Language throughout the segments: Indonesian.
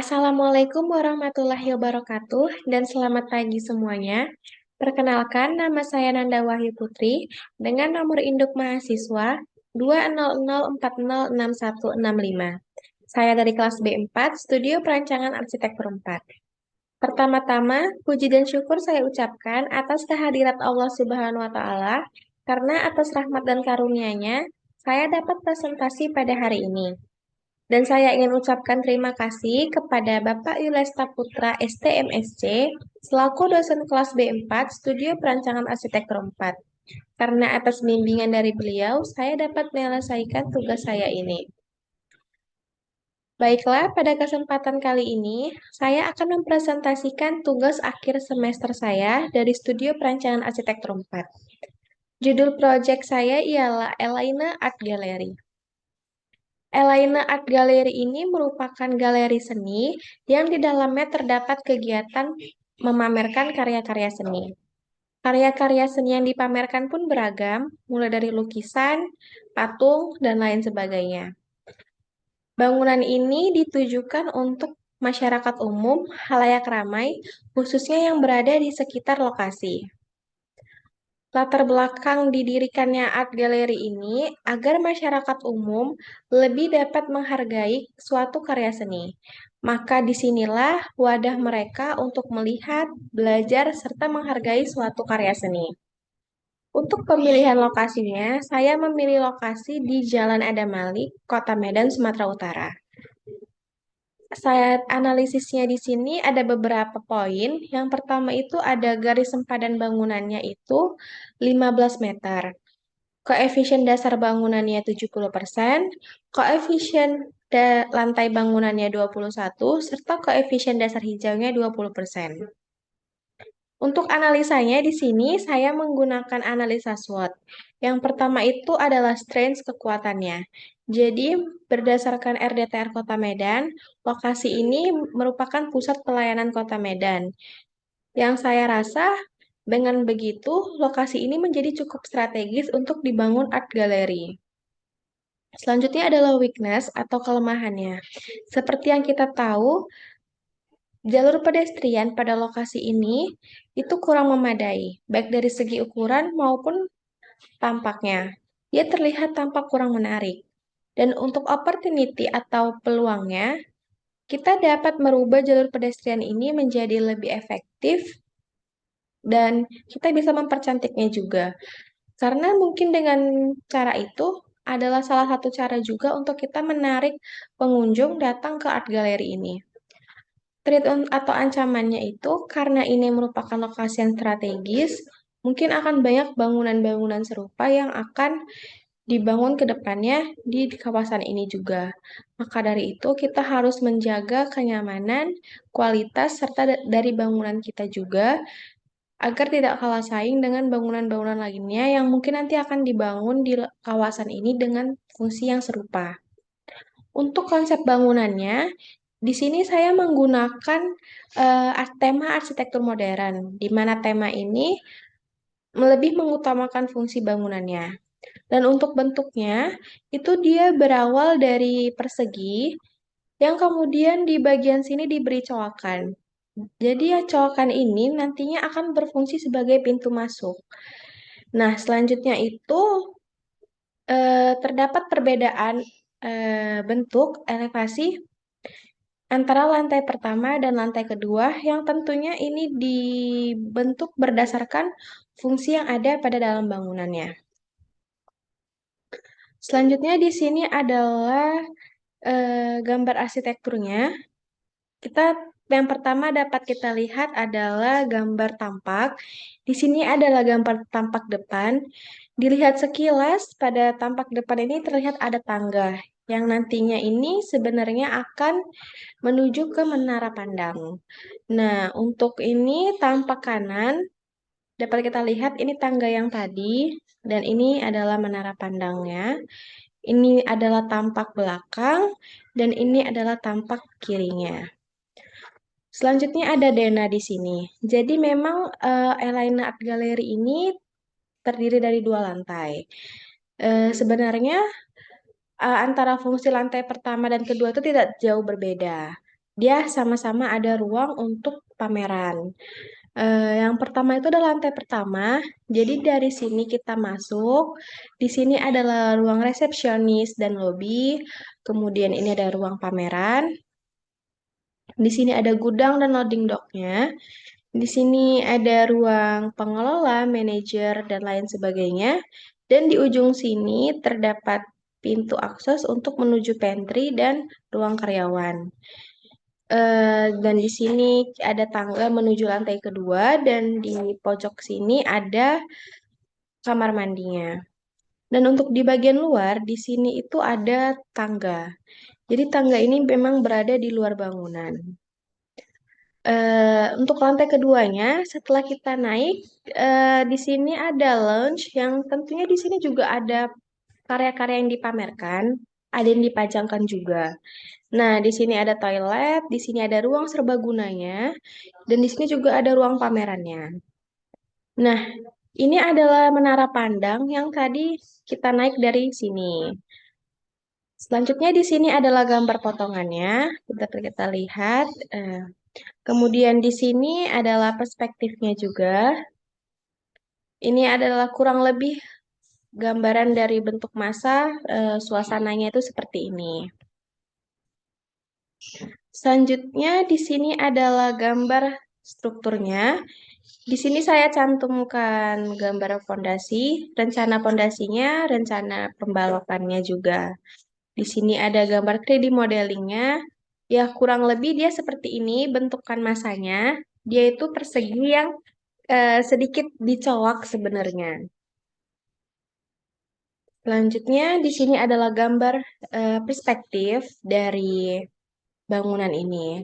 Assalamualaikum warahmatullahi wabarakatuh dan selamat pagi semuanya. Perkenalkan, nama saya Nanda Wahyu Putri dengan nomor induk mahasiswa 200406165. Saya dari kelas B4, Studio Perancangan Arsitektur 4. Pertama-tama, puji dan syukur saya ucapkan atas kehadirat Allah Subhanahu wa Ta'ala, karena atas rahmat dan karunia-Nya saya dapat presentasi pada hari ini. Dan saya ingin ucapkan terima kasih kepada Bapak Yulesta Putra STMSC selaku dosen kelas B4 Studio Perancangan Arsitektur 4. Karena atas bimbingan dari beliau, saya dapat menyelesaikan tugas saya ini. Baiklah, pada kesempatan kali ini, saya akan mempresentasikan tugas akhir semester saya dari Studio Perancangan Arsitektur 4. Judul proyek saya ialah Elaina Art Gallery. Elaina Art Gallery ini merupakan galeri seni yang di dalamnya terdapat kegiatan memamerkan karya-karya seni. Karya-karya seni yang dipamerkan pun beragam, mulai dari lukisan, patung, dan lain sebagainya. Bangunan ini ditujukan untuk masyarakat umum, halayak ramai, khususnya yang berada di sekitar lokasi. Latar belakang didirikannya art gallery ini agar masyarakat umum lebih dapat menghargai suatu karya seni. Maka disinilah wadah mereka untuk melihat, belajar, serta menghargai suatu karya seni. Untuk pemilihan lokasinya, saya memilih lokasi di Jalan Adam Malik, Kota Medan, Sumatera Utara. Saya analisisnya di sini ada beberapa poin. Yang pertama itu ada garis sempadan bangunannya itu 15 meter. Koefisien dasar bangunannya 70%, koefisien lantai bangunannya 21, serta koefisien dasar hijaunya 20%. Untuk analisanya di sini saya menggunakan analisa SWOT. Yang pertama itu adalah strength kekuatannya. Jadi berdasarkan RDTR Kota Medan, lokasi ini merupakan pusat pelayanan Kota Medan. Yang saya rasa dengan begitu lokasi ini menjadi cukup strategis untuk dibangun art gallery. Selanjutnya adalah weakness atau kelemahannya. Seperti yang kita tahu, jalur pedestrian pada lokasi ini itu kurang memadai, baik dari segi ukuran maupun tampaknya. Dia terlihat tampak kurang menarik. Dan untuk opportunity atau peluangnya, kita dapat merubah jalur pedestrian ini menjadi lebih efektif dan kita bisa mempercantiknya juga. Karena mungkin dengan cara itu adalah salah satu cara juga untuk kita menarik pengunjung datang ke art gallery ini. Threat atau ancamannya itu karena ini merupakan lokasi yang strategis, mungkin akan banyak bangunan-bangunan serupa yang akan dibangun ke depannya di kawasan ini juga. Maka dari itu kita harus menjaga kenyamanan, kualitas, serta dari bangunan kita juga agar tidak kalah saing dengan bangunan-bangunan lainnya yang mungkin nanti akan dibangun di kawasan ini dengan fungsi yang serupa. Untuk konsep bangunannya, di sini saya menggunakan tema arsitektur modern, di mana tema ini lebih mengutamakan fungsi bangunannya. Dan untuk bentuknya, itu dia berawal dari persegi, yang kemudian di bagian sini diberi coakan. Jadi ya coakan ini nantinya akan berfungsi sebagai pintu masuk. Nah, selanjutnya itu terdapat perbedaan bentuk elevasi antara lantai pertama dan lantai kedua yang tentunya ini dibentuk berdasarkan fungsi yang ada pada dalam bangunannya. Selanjutnya di sini adalah gambar arsitekturnya. Kita yang pertama dapat kita lihat adalah gambar tampak. Di sini adalah gambar tampak depan. Dilihat sekilas pada tampak depan ini terlihat ada tangga yang nantinya ini sebenarnya akan menuju ke menara pandang. Nah, untuk ini tampak kanan dapat kita lihat ini tangga yang tadi dan ini adalah menara pandangnya. Ini adalah tampak belakang dan ini adalah tampak kirinya. Selanjutnya ada Dena di sini. Jadi memang Elaina Art Gallery ini terdiri dari dua lantai. Sebenarnya antara fungsi lantai pertama dan kedua itu tidak jauh berbeda. dia sama-sama ada ruang untuk pameran. Yang pertama itu adalah lantai pertama. Jadi dari sini kita masuk. Di sini adalah ruang resepsionis dan lobi. Kemudian ini ada ruang pameran. Di sini ada gudang dan loading docknya. Di sini ada ruang pengelola, manajer, dan lain sebagainya. Dan di ujung sini terdapat pintu akses untuk menuju pantry dan ruang karyawan. Dan di sini ada tangga menuju lantai kedua dan di pojok sini ada kamar mandinya. Dan untuk di bagian luar, di sini itu ada tangga. Jadi tangga ini memang berada di luar bangunan. Untuk lantai keduanya, setelah kita naik, di sini ada lounge yang tentunya di sini juga ada karya-karya yang dipamerkan, ada yang dipajangkan juga. Nah, di sini ada toilet, di sini ada ruang serbagunanya, dan di sini juga ada ruang pamerannya. Nah, ini adalah menara pandang yang tadi kita naik dari sini. Selanjutnya di sini adalah gambar potongannya. Kita lihat. Kemudian di sini adalah perspektifnya juga. Ini adalah kurang lebih gambaran dari bentuk massa, suasananya itu seperti ini. Selanjutnya di sini adalah gambar strukturnya. Di sini saya cantumkan gambar fondasi, rencana fondasinya, rencana pembalokannya juga. Di sini ada gambar 3D modelingnya. Ya, kurang lebih dia seperti ini bentukan masanya. Dia itu persegi yang sedikit dicolok sebenarnya. Selanjutnya di sini adalah gambar perspektif dari bangunan ini.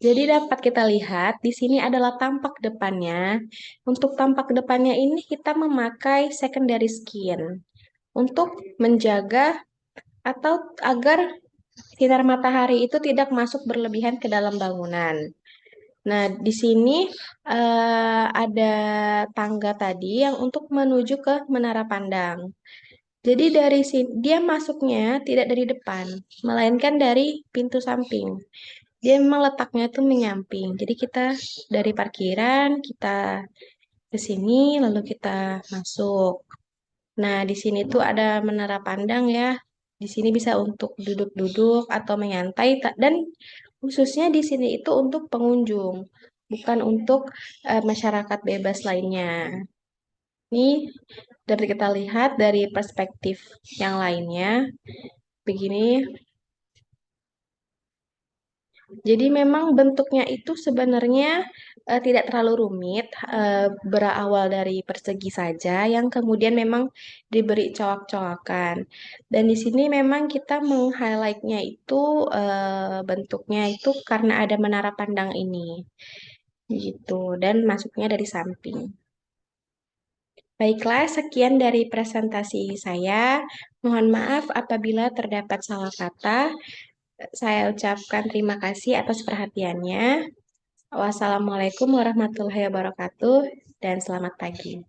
Jadi dapat kita lihat di sini adalah tampak depannya. Untuk tampak depannya ini kita memakai secondary skin untuk menjaga atau agar sinar matahari itu tidak masuk berlebihan ke dalam bangunan. Nah, di sini ada tangga tadi yang untuk menuju ke menara pandang. Jadi dari sini dia masuknya tidak dari depan, melainkan dari pintu samping. Dia memang letaknya tuh menyamping. Jadi kita dari parkiran kita ke sini lalu kita masuk. Nah, di sini tuh ada menara pandang ya. Di sini bisa untuk duduk-duduk atau menyantai dan khususnya di sini itu untuk pengunjung, bukan untuk masyarakat bebas lainnya. Ini dari kita lihat dari perspektif yang lainnya begini. Jadi memang bentuknya itu sebenarnya tidak terlalu rumit, berawal dari persegi saja yang kemudian memang diberi coak-coakan. Dan di sini memang kita meng-highlight-nya itu bentuknya itu karena ada menara pandang ini, gitu. Dan masuknya dari samping. Baiklah, sekian dari presentasi saya. Mohon maaf apabila terdapat salah kata. Saya ucapkan terima kasih atas perhatiannya. Wassalamualaikum warahmatullahi wabarakatuh dan selamat pagi.